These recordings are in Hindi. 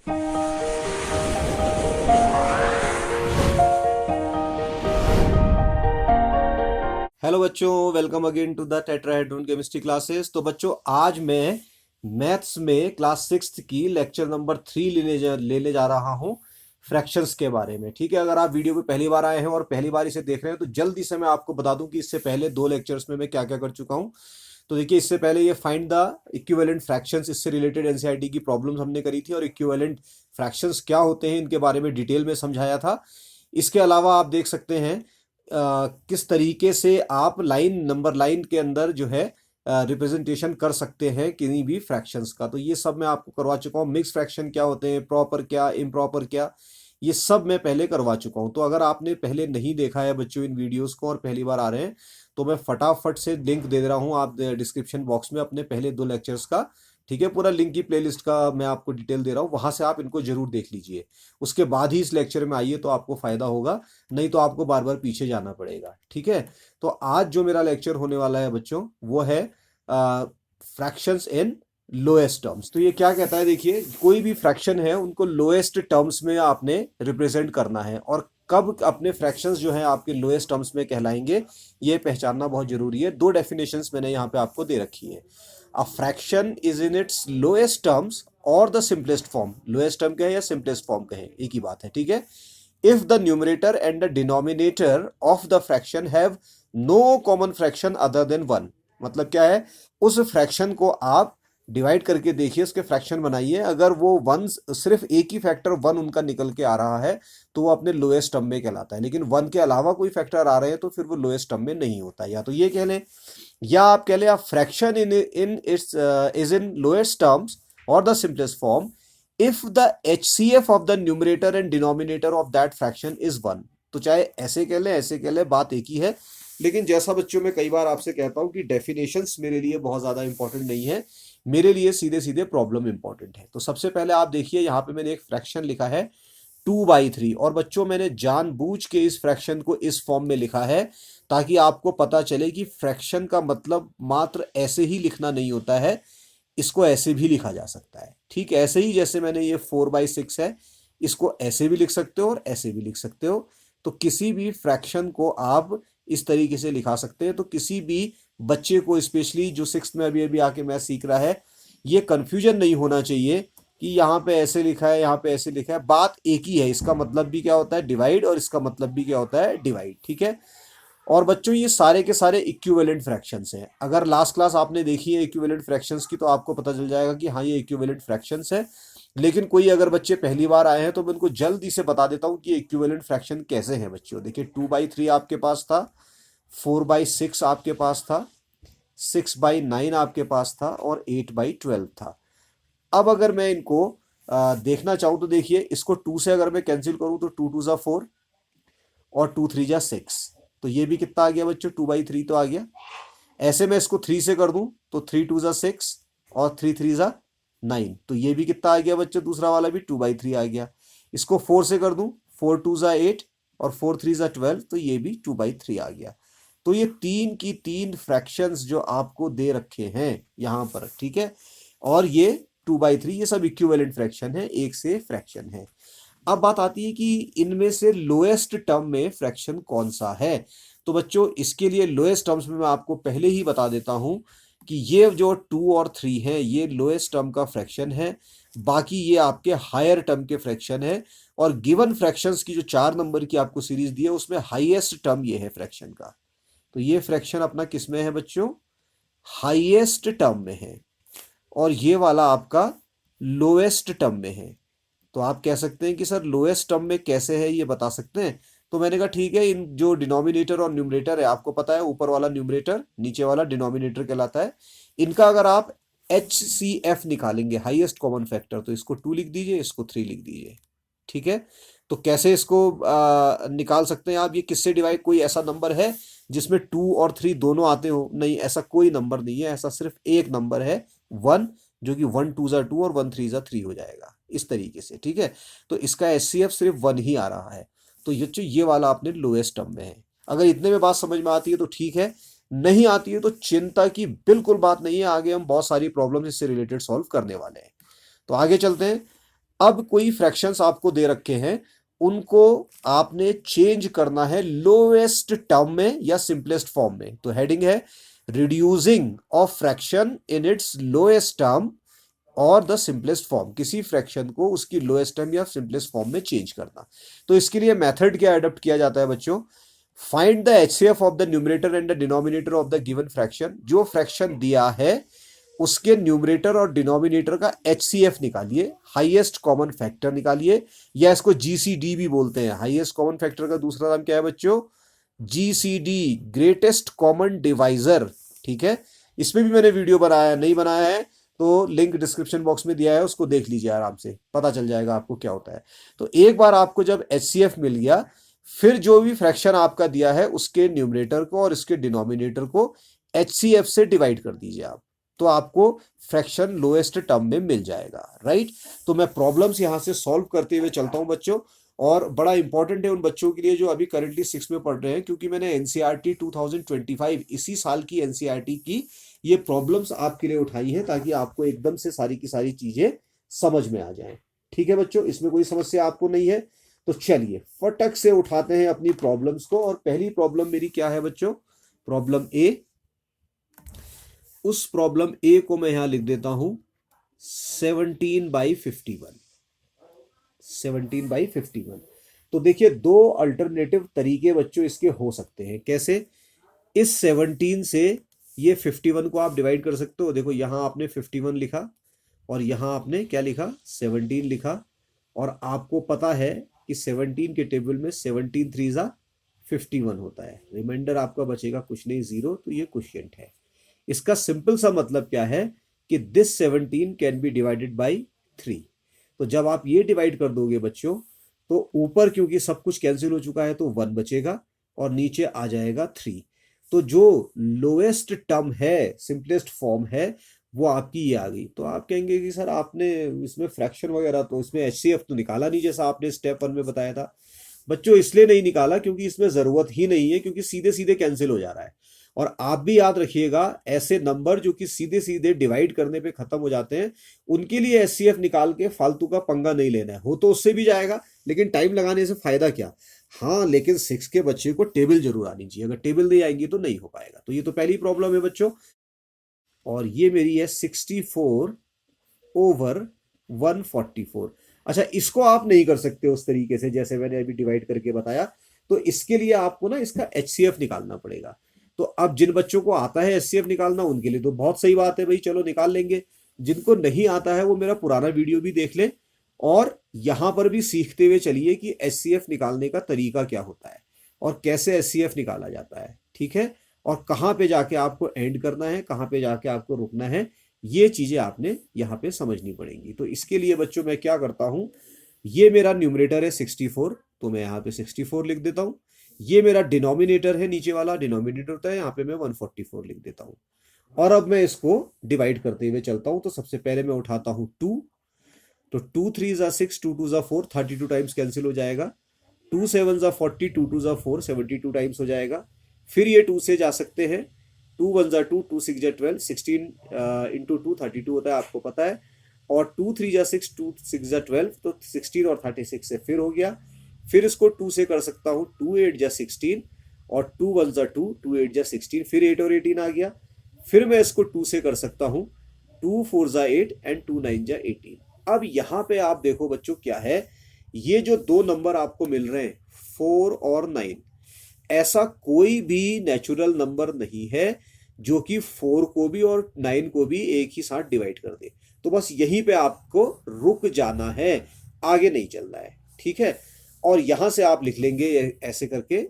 हेलो बच्चों, welcome again to the tetrahedron chemistry classes. तो बच्चों, आज मैं मैथ्स में क्लास सिक्स्थ की लेक्चर नंबर 3 लेने जा रहा हूँ फ्रैक्शंस के बारे में। ठीक है, अगर आप वीडियो पे पहली बार आए हैं और पहली बार इसे देख रहे हैं तो जल्दी से मैं आपको बता दूं कि इससे पहले 2 लेक्चर्स में मैं क्या क्या कर चुका हूँ। तो देखिए, इससे पहले ये फाइंड द इक्विवेलेंट फ्रैक्शंस, इससे रिलेटेड एनसीईआरटी की प्रॉब्लम्स हमने करी थी और इक्विवेलेंट फ्रैक्शंस क्या होते हैं इनके बारे में डिटेल में समझाया था। इसके अलावा आप देख सकते हैं किस तरीके से आप लाइन नंबर लाइन के अंदर जो है रिप्रेजेंटेशन कर सकते हैं किन्हीं भी फ्रैक्शंस का। तो ये सब मैं आपको करवा चुका हूँ। मिक्स फ्रैक्शन क्या होते हैं, प्रॉपर क्या, इम्प्रॉपर क्या, ये सब मैं पहले करवा चुका हूँ। तो अगर आपने पहले नहीं देखा है बच्चों इन वीडियोस को और पहली बार आ रहे हैं तो मैं फटाफट से लिंक दे रहा हूँ आप डिस्क्रिप्शन बॉक्स में अपने पहले 2 लेक्चर्स का। ठीक है, पूरा लिंक की प्लेलिस्ट का मैं आपको डिटेल दे रहा हूँ, वहां से आप इनको जरूर देख लीजिए। उसके बाद ही इस लेक्चर में आइए तो आपको फायदा होगा, नहीं तो आपको बार बार पीछे जाना पड़ेगा। ठीक है, तो आज जो मेरा लेक्चर होने वाला है बच्चों वो है फ्रैक्शंस इन लोएस्ट टर्म्स। तो ये क्या कहता है, देखिए, कोई भी फ्रैक्शन है उनको लोएस्ट टर्म्स में आपने रिप्रेजेंट करना है, और कब अपने फ्रैक्शंस जो है आपके लोएस्ट टर्म्स में कहलाएंगे ये पहचानना बहुत जरूरी है। 2 डेफिनेशंस मैंने यहाँ पे आपको दे रखी है। A fraction is in its lowest terms और the simplest form. Lowest term कहें या सिंपलेस्ट फॉर्म कहें, एक ही बात है। ठीक है, if the numerator and the denominator of the fraction have no common fraction other than 1। मतलब क्या है, उस फ्रैक्शन को आप डिवाइड करके देखिए, उसके फ्रैक्शन बनाइए, अगर वो वन, सिर्फ एक ही फैक्टर 1 उनका निकल के आ रहा है तो वो अपने लोएस्ट टर्म में कहलाता है। लेकिन 1 के अलावा कोई फैक्टर आ रहे हैं तो फिर वो लोएस्ट टर्म में नहीं होता। या तो ये कह लें, या आप कह लें आप fraction in in its is in lowest terms और the simplest form if the HCF of the numerator and denominator of that fraction is 1। तो चाहे ऐसे कह ले ऐसे कह ले, बात एक ही है। लेकिन जैसा बच्चों में कई बार आपसे कहता हूं कि डेफिनेशंस मेरे लिए बहुत ज्यादा इंपॉर्टेंट नहीं है, मेरे लिए सीधे सीधे प्रॉब्लम इंपॉर्टेंट है। तो सबसे पहले आप देखिए, यहाँ पे मैंने एक फ्रैक्शन लिखा है 2/3, और बच्चों मैंने जानबूझ के इस फ्रैक्शन को इस फॉर्म में लिखा है ताकि आपको पता चले कि फ्रैक्शन का मतलब मात्र ऐसे ही लिखना नहीं होता है, इसको ऐसे भी लिखा जा सकता है। ठीक, ऐसे ही जैसे मैंने ये 4/6 है, इसको ऐसे भी लिख सकते हो और ऐसे भी लिख सकते हो। तो किसी भी फ्रैक्शन को आप इस तरीके से लिखा सकते हैं। तो किसी भी बच्चे को, स्पेशली जो 6th में अभी अभी आके मैथ सीख रहा है, ये कंफ्यूजन नहीं होना चाहिए कि यहाँ पे ऐसे लिखा है यहाँ पे ऐसे लिखा है। बात एक ही है, इसका मतलब भी क्या होता है डिवाइड, और इसका मतलब भी क्या होता है डिवाइड। ठीक है, और बच्चों ये सारे के सारे इक्विवेलेंट फ्रैक्शंस हैं। अगर लास्ट क्लास आपने देखी है इक्विवेलेंट फ्रैक्शंस की तो आपको पता चल जाएगा कि हाँ ये इक्विवेलेंट फ्रैक्शंस है। लेकिन कोई अगर बच्चे पहली बार आए हैं तो मैं उनको जल्दी से बता देता हूँ कि इक्विवेलेंट फ्रैक्शन कैसे हैं। बच्चों देखिए, 2/3 आपके पास था, 4/6 आपके पास था, 6/9 आपके पास था, और 8/12 था। अब अगर मैं इनको देखना चाहूँ तो देखिए, इसको 2 से अगर मैं कैंसिल करूँ तो 2 2 4 और 2 3 6। तो ये भी कितना आ गया बच्चों, 2/3 तो आ गया। ऐसे मैं इसको 3 से कर दूं तो 3 2 6 और 3 3 9। तो ये भी कितना आ गया बच्चों, दूसरा वाला भी 2/3 आ गया। इसको 4 से कर दूं, 4 2 8 और 4 3 12, तो ये भी 2/3 आ गया। तो ये 3 की 3 फ्रैक्शंस जो आपको दे रखे हैं यहां पर, ठीक है, और ये 2/3, ये सब इक्विवेलेंट फ्रैक्शन है, एक से फ्रैक्शन है। अब बात आती है कि इनमें से लोएस्ट टर्म में फ्रैक्शन कौन सा है। तो बच्चों इसके लिए लोएस्ट टर्म्स में मैं आपको पहले ही बता देता हूं कि ये जो 2 और 3 है ये लोएस्ट टर्म का फ्रैक्शन है, बाकी ये आपके हायर टर्म के फ्रैक्शन है। और गिवन फ्रैक्शंस की जो 4 नंबर की आपको सीरीज दी है उसमें हाईएस्ट टर्म ये है फ्रैक्शन का। तो ये फ्रैक्शन अपना किस में है बच्चों, हाईएस्ट टर्म में है, और ये वाला आपका लोएस्ट टर्म में है। तो आप कह सकते हैं कि सर लोएस्ट टर्म में कैसे है ये बता सकते हैं। तो मैंने कहा ठीक है, इन जो डिनोमिनेटर और न्यूमरेटर है, आपको पता है ऊपर वाला न्यूमरेटर नीचे वाला डिनोमिनेटर कहलाता है। इनका अगर आप HCF निकालेंगे, हाईएस्ट कॉमन फैक्टर, तो इसको 2 लिख दीजिए, इसको 3 लिख दीजिए। ठीक है, तो कैसे इसको निकाल सकते हैं आप, ये किससे डिवाइड, कोई ऐसा नंबर है जिसमें 2 और 3 दोनों आते हो, नहीं, ऐसा कोई नंबर नहीं है। ऐसा सिर्फ एक नंबर है 1, जो कि 1 2 2 और 1 3 3 हो जाएगा इस तरीके से। ठीक है, तो इसका HCF सिर्फ 1 ही आ रहा है। तो ये वाला अपने लोएस्ट टर्म में है। अगर इतने में बात समझ में आती है तो ठीक है, नहीं आती है तो चिंता की बिल्कुल बात नहीं है, आगे हम बहुत सारी प्रॉब्लम इससे रिलेटेड सॉल्व करने वाले हैं। तो आगे चलते हैं। अब कोई फ्रैक्शंस आपको दे रखे हैं, उनको आपने चेंज करना है लोएस्ट टर्म में या सिंपलेस्ट फॉर्म में। तो हेडिंग है reducing of fraction in its lowest term और द सिंपलेस्ट फॉर्म। किसी फ्रैक्शन को उसकी लोएस्ट टर्म या सिंपलेस्ट फॉर्म में चेंज करना। तो इसके लिए मेथड क्या अडॉप्ट किया जाता है बच्चों? Find the HCF of the numerator and the denominator of the given fraction. जो फ्रैक्शन दिया है उसके न्यूमरेटर और डिनोमिनेटर का एचसीएफ निकालिए, हाईएस्ट कॉमन फैक्टर निकालिए, या इसको जीसीडी भी बोलते हैं। हाईएस्ट कॉमन फैक्टर का दूसरा नाम क्या है बच्चों? GCD, greatest common divisor. ठीक है, इसमें भी मैंने वीडियो बनाया, नहीं बनाया है तो लिंक डिस्क्रिप्शन बॉक्स में दिया है, उसको देख लीजिए, आराम से पता चल जाएगा आपको क्या होता है। तो एक बार आपको जब एचसीएफ मिल गया, फिर जो भी फ्रैक्शन आपका दिया है उसके न्यूमरेटर को और इसके डिनोमिनेटर को एचसीएफ से डिवाइड कर दीजिए आप, तो आपको फ्रैक्शन लोएस्ट टर्म में मिल जाएगा। राइट, तो मैं प्रॉब्लम्स यहां से सॉल्व करते हुए चलता हूं बच्चों, और बड़ा इंपॉर्टेंट है उन बच्चों के लिए जो अभी करंटली 6 में पढ़ रहे हैं, क्योंकि मैंने एनसीईआरटी 2025 इसी साल की एनसीईआरटी की ये प्रॉब्लम्स आपके लिए उठाई हैं, ताकि आपको एकदम से सारी की सारी चीजें समझ में आ जाएं। ठीक है बच्चों, इसमें कोई समस्या आपको नहीं है? तो चलिए फटक से उठाते हैं अपनी प्रॉब्लम्स को। और पहली प्रॉब्लम मेरी क्या है बच्चों? प्रॉब्लम ए। उस प्रॉब्लम ए को मैं यहां लिख देता हूं 17/51। 17/51। तो देखिए दो अल्टरनेटिव तरीके बच्चों इसके हो सकते हैं। कैसे? इस 17 से ये 51 को आप डिवाइड कर सकते हो। देखो यहां आपने 51 लिखा और यहां आपने क्या लिखा? 17 लिखा। और आपको पता है कि 17 के टेबल में 17 3 जा 51 होता है। रिमाइंडर आपका बचेगा कुछ नहीं, 0। तो ये क्वोशिएंट है। इसका सिंपल सा मतलब क्या है कि this 17 can be divided by 3। तो जब आप ये डिवाइड कर दोगे बच्चों, तो ऊपर क्योंकि सब कुछ कैंसिल हो चुका है तो 1 बचेगा और नीचे आ जाएगा 3। तो जो लोएस्ट टर्म है, सिंपलेस्ट फॉर्म है, वो आपकी ये आ गई। तो आप कहेंगे कि सर आपने इसमें फ्रैक्शन वगैरह तो इसमें एचसीएफ तो निकाला नहीं जैसा आपने स्टेप 1 में बताया था। बच्चों इसलिए नहीं निकाला क्योंकि इसमें जरूरत ही नहीं है, क्योंकि सीधे सीधे कैंसिल हो जा रहा है। और आप भी याद रखिएगा, ऐसे नंबर जो कि सीधे सीधे डिवाइड करने पे खत्म हो जाते हैं, उनके लिए एचसीएफ निकाल के फालतू का पंगा नहीं लेना है। हो तो उससे भी जाएगा, लेकिन टाइम लगाने से फायदा क्या? हाँ, लेकिन 6 के बच्चे को टेबल जरूर आनी चाहिए। अगर टेबल नहीं आएगी तो नहीं हो पाएगा। तो ये तो पहली प्रॉब्लम है बच्चों। और ये मेरी है 64/144। अच्छा, इसको आप नहीं कर सकते उस तरीके से जैसे मैंने अभी डिवाइड करके बताया। तो इसके लिए आपको ना इसका एचसीएफ निकालना पड़ेगा। तो अब जिन बच्चों को आता है एचसीएफ निकालना, उनके लिए तो बहुत सही बात है भाई, चलो निकाल लेंगे। जिनको नहीं आता है वो मेरा पुराना वीडियो भी देख ले, और यहां पर भी सीखते हुए चलिए कि एचसीएफ निकालने का तरीका क्या होता है और कैसे एचसीएफ निकाला जाता है। ठीक है, और कहाँ पे जाके आपको एंड करना है, कहाँ पे जाके आपको रुकना है, ये चीजें आपने यहाँ पे समझनी पड़ेंगी। तो इसके लिए बच्चों मैं क्या करता हूँ, ये मेरा न्यूमरेटर है 64, तो मैं यहाँ पे 64 लिख देता हूँ। ये मेरा डिनोमिनेटर है, नीचे वाला डिनोमिनेटर होता है, यहाँ पे मैं 144 लिख देता हूँ। और अब मैं इसको डिवाइड करते हुए चलता हूँ। तो सबसे पहले मैं उठाता हूँ 2। तो 2 3 जा 6, 2 2 जा 4, 32 टाइम्स कैंसिल हो जाएगा। 2 7 जा 40, 2 2 जा 4, 72 टाइम्स हो जाएगा। फिर ये 2 से जा सकते हैं, 2 1 जा 2, 2 6 जा 12, 16 इंटू 2 32 होता है, आपको पता है। और 2 3 जा 6, 2 6 जा 12, तो 16 और 36 से फिर हो गया। फिर इसको 2 से कर सकता हूँ, 2 8 जा 16, और 2 1 जा 2, 2 8 जा 16, फिर 8 और 18 आ गया। फिर मैं इसको 2 से कर सकता हूँ, 2 4 जा 8 एंड 2 9 जा 18। अब यहाँ पे आप देखो बच्चों क्या है, ये जो दो नंबर आपको मिल रहे हैं 4 और 9, ऐसा कोई भी नेचुरल नंबर नहीं है जो कि 4 को भी और 9 को भी एक ही साथ डिवाइड कर दे। तो बस यहीं पे आपको रुक जाना है, आगे नहीं चलना है। ठीक है, और यहां से आप लिख लेंगे ऐसे करके,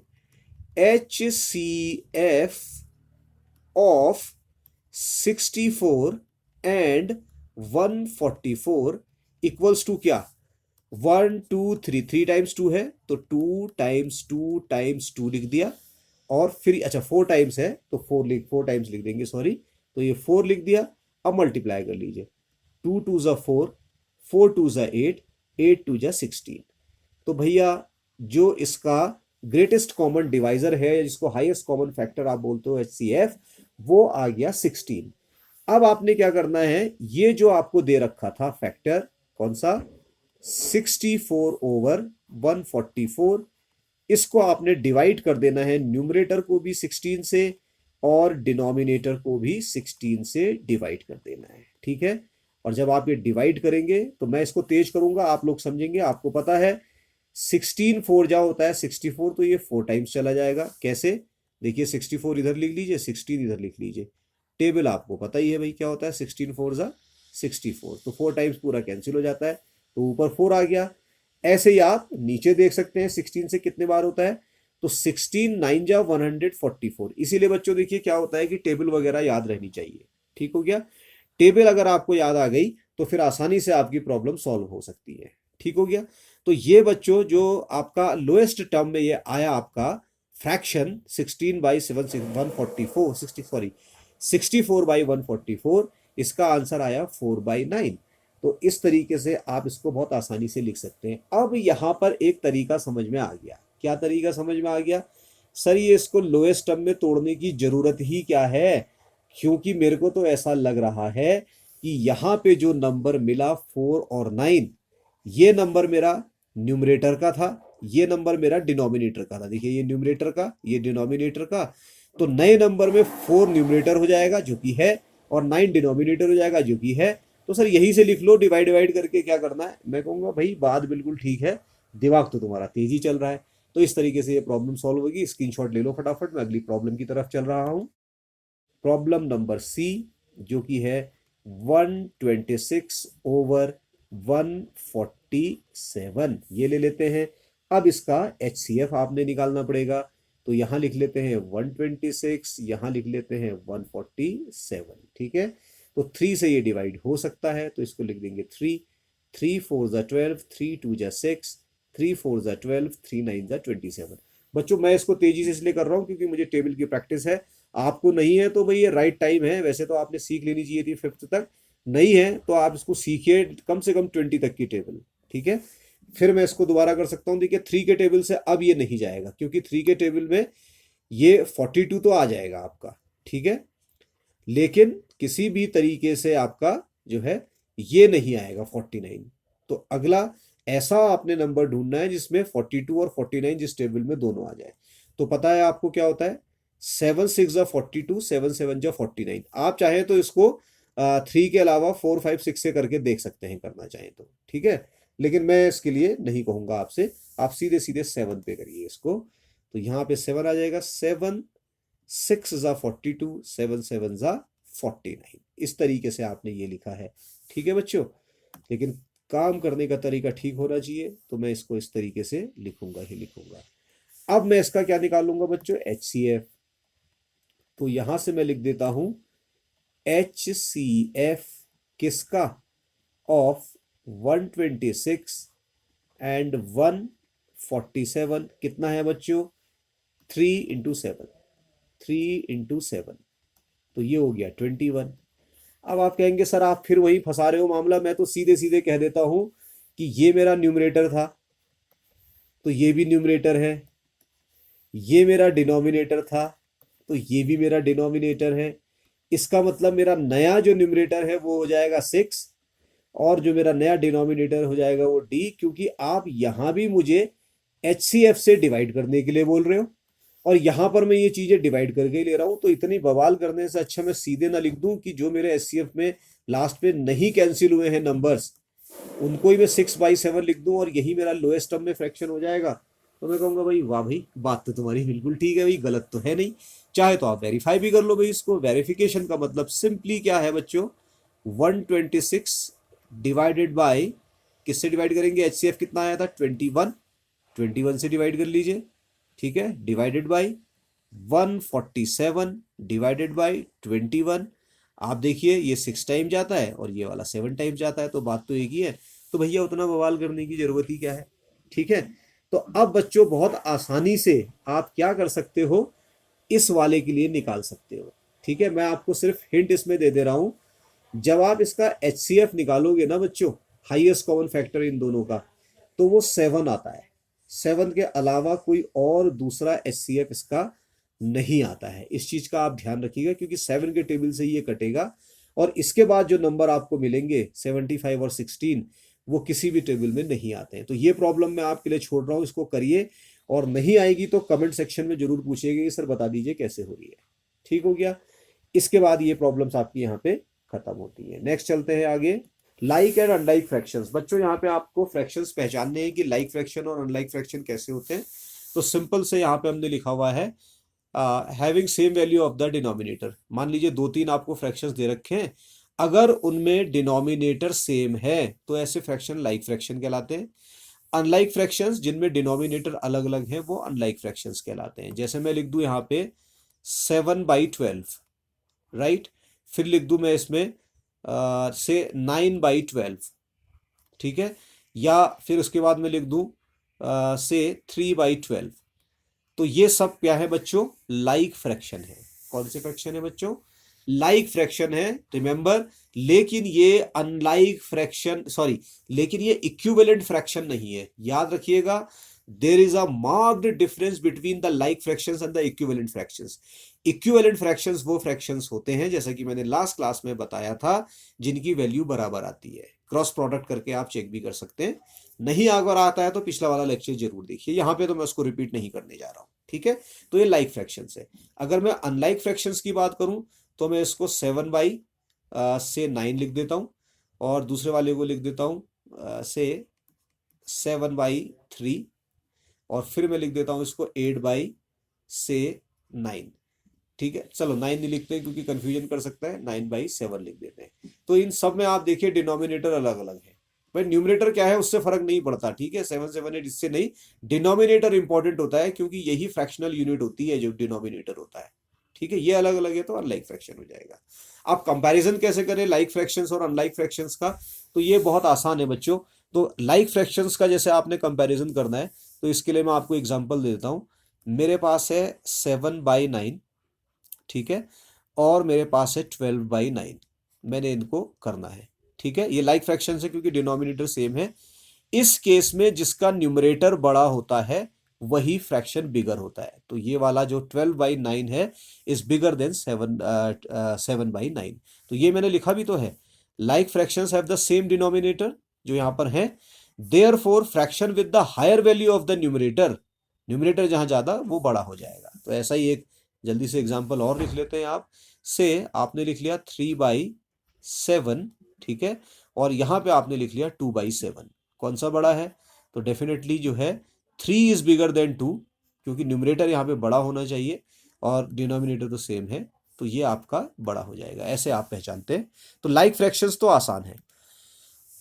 HCF of 64 and 144 equals to क्या? 1 2 3, 3 टाइम्स 2 है तो 2 टाइम्स 2 टाइम्स 2 लिख दिया। और फिर अच्छा 4 टाइम्स है तो 4 टाइम्स लिख देंगे, सॉरी। तो ये 4 लिख दिया। अब मल्टीप्लाई कर लीजिए, 2 2 जा 4, 4 2 जा 8, 8 2 जा 16। तो भैया जो इसका ग्रेटेस्ट कॉमन डिवाइजर है, जिसको हाईएस्ट कॉमन फैक्टर आप बोलते हो HCF, वो आ गया 16। अब आपने क्या करना है, ये जो आपको दे रखा था फैक्टर, कौन सा? 64/144। इसको आपने डिवाइड कर देना है, न्यूमरेटर को भी 16 से और डिनोमिनेटर को भी 16 से डिवाइड कर देना है, ठीक है। और जब आप ये डिवाइड करेंगे तो मैं इसको तेज करूंगा, आप लोग समझेंगे। आपको पता है 16 4 जा होता है 64, तो ये 4 टाइम्स चला जाएगा। कैसे? देखिए 64 इधर लिख लीजिए, 16 इधर लिख लीजिए। टेबल आपको पता ही है भाई क्या होता है, 16 4 जा 64, तो 4 टाइम्स पूरा कैंसिल हो जाता है, तो ऊपर 4 आ गया। ऐसे ही आप नीचे देख सकते हैं 16 से कितने बार होता है, तो 16 9 जा 144। इसीलिए बच्चों देखिए क्या होता है कि टेबल वगैरह याद रहनी चाहिए। ठीक हो गया? टेबल अगर आपको याद आ गई तो फिर आसानी से आपकी प्रॉब्लम सॉल्व हो सकती है। ठीक हो गया? तो ये बच्चों जो आपका लोएस्ट टर्म में ये आया आपका फ्रैक्शन 64/144, इसका आंसर आया 4/9। तो इस तरीके से आप इसको बहुत आसानी से लिख सकते हैं। अब यहां पर एक तरीका समझ में आ गया। क्या तरीका समझ में आ गया? सर ये इसको लोएस्ट टर्म में तोड़ने की जरूरत ही क्या है, क्योंकि मेरे को तो ऐसा लग रहा है कि यहां पे जो नंबर मिला 4 और 9, ये नंबर मेरा न्यूमरेटर का था, ये नंबर मेरा डिनोमिनेटर का था। देखिए ये न्यूमरेटर का, ये डिनोमिनेटर का, तो नए नंबर में 4 न्यूमरेटर हो जाएगा जो कि है, और 9 डिनोमिनेटर हो जाएगा जो कि है। तो सर यही से लिख लो, डिवाइड डिवाइड करके क्या करना है। मैं कहूंगा भाई बात बिल्कुल ठीक है, दिमाग तो तुम्हारा तेजी चल रहा है। तो इस तरीके से ये प्रॉब्लम सॉल्व होगी। स्क्रीनशॉट ले लो फटाफट, मैं अगली प्रॉब्लम की तरफ चल रहा हूं। प्रॉब्लम नंबर सी, जो कि है 126/147, ये ले लेते हैं। अब इसका HCF आपने निकालना पड़ेगा, तो यहां लिख लेते हैं 126, यहां लिख लेते हैं 147। ठीक है, तो 3 से ये डिवाइड हो सकता है, तो इसको लिख देंगे 3। 3 4 जा 12, 3 2 जा 6, 3 4 जा 12, 3 9 जा 27। बच्चों मैं इसको तेजी से इसलिए कर रहा हूं क्योंकि मुझे टेबल की प्रैक्टिस है। आपको नहीं है तो भाई ये राइट टाइम है, वैसे तो आपने सीख लेनी चाहिए थी 5th तक। नहीं है तो आप इसको सीखिए कम से कम 20 तक की टेबल। ठीक है, फिर मैं इसको दोबारा कर सकता हूँ। देखिए 3 के टेबल से अब ये नहीं जाएगा, क्योंकि 3 के टेबल में ये 42 तो आ जाएगा आपका। ठीक है, लेकिन किसी भी तरीके से आपका जो है ये नहीं आएगा 49। तो अगला ऐसा आपने नंबर ढूंढना है जिसमें 42 और 49 जिस टेबल में दोनों आ जाए। तो पता है आपको क्या होता है, 7 6 जा 42, 7 7 जा 49। आप चाहें तो इसको 3 के अलावा 4 5 6 से करके देख सकते हैं, करना चाहें तो। ठीक है, लेकिन मैं इसके लिए नहीं कहूंगा आपसे, आप सीधे सीधे 7 पे करिए इसको। तो यहाँ पे 7 आ जाएगा, 7 6 जा 42, 7 7 जा 49। इस तरीके से आपने ये लिखा है। ठीक है बच्चों, लेकिन काम करने का तरीका ठीक होना चाहिए, तो मैं इसको इस तरीके से लिखूंगा ही लिखूंगा। अब मैं इसका क्या निकालूंगा बच्चों, HCF। तो यहां से मैं लिख देता हूं HCF किसका, ऑफ 126 एंड 147। कितना है बच्चों, 3 इंटू 7, 3 इंटू 7, तो ये हो गया 21। अब आप कहेंगे सर आप फिर वही फंसा रहे हो मामला, मैं तो सीधे सीधे कह देता हूं कि ये मेरा न्यूमरेटर था, तो ये भी न्यूमरेटर है, ये मेरा डिनोमिनेटर था, तो ये भी मेरा डिनोमिनेटर है। इसका मतलब मेरा नया जो न्यूमरेटर है वो हो जाएगा 6, और जो मेरा नया डिनोमिनेटर हो जाएगा वो D, क्योंकि आप यहां भी मुझे HCF से डिवाइड करने के लिए बोल रहे हो, और यहां पर मैं ये चीजें डिवाइड करके ही ले रहा हूं। तो इतनी बवाल करने से अच्छा मैं सीधे ना लिख दूं कि जो मेरे HCF में लास्ट पे नहीं कैंसिल हुए हैं नंबर्स, उनको ही मैं 6/7 लिख दूं और यही मेरा लोएस्ट टर्म में फ्रैक्शन हो जाएगा। तो मैं कहूंगा भाई वाह भाई, बात तो तुम्हारी बिल्कुल ठीक है भाई, गलत तो है नहीं। चाहे तो आप वेरीफाई भी कर लो भाई इसको। वेरिफिकेशन का मतलब सिंपली क्या है बच्चों, 126 डिवाइडेड बाय, किससे डिवाइड करेंगे, HCF कितना आया था 21, 21 से डिवाइड कर लीजिए। ठीक है, डिवाइडेड बाय 147 डिवाइडेड बाय 21। आप देखिए ये 6 टाइम जाता है और ये वाला 7 टाइम जाता है, तो बात तो एक ही है। तो भैया उतना बवाल करने की जरूरत ही क्या है। ठीक है, तो अब बच्चों बहुत आसानी से आप क्या कर सकते हो, इस वाले के लिए निकाल सकते हो। ठीक है, मैं आपको सिर्फ हिंट इसमें दे दे रहा हूं। जब आप इसका HCF निकालोगे ना बच्चों, हाईएस्ट कॉमन फैक्टर इन दोनों का, तो वो 7 आता है। 7 के अलावा कोई और दूसरा HCF इसका नहीं आता है। इस चीज का आप ध्यान रखिएगा, क्योंकि 7 के टेबल से ये कटेगा, और इसके बाद जो नंबर आपको मिलेंगे 75 और 16, वो किसी भी टेबल में नहीं आते हैं। तो ये प्रॉब्लम मैं आपके लिए छोड़ रहा हूँ, इसको करिए, और नहीं आएगी तो कमेंट सेक्शन में जरूर पूछिएगा कि सर बता दीजिए कैसे हो रही है। ठीक हो गया। इसके बाद ये प्रॉब्लम्स आपकी यहाँ पे खत्म होती है। नेक्स्ट चलते हैं आगे। Like and unlike fractions. बच्चों यहाँ पे आपको फ्रैक्शंस पहचानने हैं कि लाइक फ्रैक्शन और अनलाइक फ्रैक्शन कैसे होते हैं। तो सिंपल से यहाँ पे हमने लिखा हुआ है having same value of the denominator. मान लीजिए दो तीन आपको फ्रैक्शंस दे रखे हैं, अगर उनमें डिनोमिनेटर सेम है तो ऐसे फ्रैक्शन लाइक फ्रैक्शन कहलाते हैं। अनलाइक फ्रैक्शंस जिनमें डिनोमिनेटर अलग अलग है वो अनलाइक फ्रैक्शंस कहलाते हैं। जैसे मैं लिख दूं यहाँ पे 7/12, राइट। फिर लिख दूं मैं इसमें से 9/12, ठीक है। या फिर उसके बाद मैं लिख दूं से 3/12। तो ये सब क्या है बच्चों, लाइक फ्रैक्शन है। कौन से फ्रैक्शन है बच्चों, लाइक फ्रैक्शन है, रिमेंबर। लेकिन ये अनलाइक फ्रैक्शन, सॉरी, लेकिन ये इक्विवेलेंट फ्रैक्शन नहीं है, याद रखिएगा। There is a marked difference between the like fractions and the equivalent fractions. Equivalent fractions वो फ्रैक्शंस होते हैं, जैसा कि मैंने लास्ट क्लास में बताया था, जिनकी वैल्यू बराबर आती है। क्रॉस प्रोडक्ट करके आप चेक भी कर सकते हैं। नहीं अगर आता है तो पिछला वाला लेक्चर जरूर देखिए, यहाँ पे तो मैं उसको रिपीट नहीं करने जा रहा हूँ, ठीक है। तो ये लाइक फ्रैक्शंस है। अगर मैं अनलाइक फ्रैक्शंस की बात करूं तो मैं इसको 7/9 लिख देता हूं, और दूसरे वाले को लिख देता हूं से 7/3, और फिर मैं लिख देता हूं इसको 8/9। ठीक है, चलो 9 नहीं लिखते हैं क्योंकि कंफ्यूजन कर सकता है, 9/7 लिख देते हैं। तो इन सब में आप देखिए डिनोमिनेटर अलग अलग है। भाई न्यूमरेटर क्या है उससे फर्क नहीं पड़ता, ठीक है, 7 7 8 इससे नहीं, डिनोमिनेटर इंपॉर्टेंट होता है, क्योंकि यही फ्रैक्शनल यूनिट होती है जो डिनोमिनेटर होता है। ठीक है, ये अलग अलग है तो अनलाइक फ्रैक्शन हो जाएगा। आप कंपैरिजन कैसे करें लाइक फ्रैक्शंस और अनलाइक फ्रैक्शंस का, तो ये बहुत आसान है बच्चों। तो लाइक फ्रैक्शंस का जैसे आपने कंपैरिजन करना है, तो इसके लिए मैं आपको एग्जांपल दे देता हूँ। मेरे पास है 7/9, ठीक है, और मेरे पास है 12/9। मैंने इनको करना है, ठीक है। ये लाइक फ्रैक्शन है क्योंकि डिनोमिनेटर सेम है। इस केस में जिसका न्यूमरेटर बड़ा होता है वही फ्रैक्शन बिगर होता है। तो ये वाला जो 12/9 है इज बिगर देन 7/9। तो ये मैंने लिखा भी तो है, like fractions have the same denominator, जो यहां पर है। Therefore fraction with the higher value of the numerator, numerator जहां ज्यादा वो बड़ा हो जाएगा। तो ऐसा ही एक जल्दी से एग्जांपल और लिख लेते हैं। आप से आपने लिख लिया 3/7, ठीक है, और यहां पे आपने लिख लिया 2/7। कौन सा बड़ा है, तो डेफिनेटली जो है 3 इज बिगर देन 2, क्योंकि न्यूमरेटर यहाँ पे बड़ा होना चाहिए और डिनोमिनेटर तो सेम है, तो ये आपका बड़ा हो जाएगा। ऐसे आप पहचानते हैं। तो लाइक फ्रैक्शंस तो आसान है।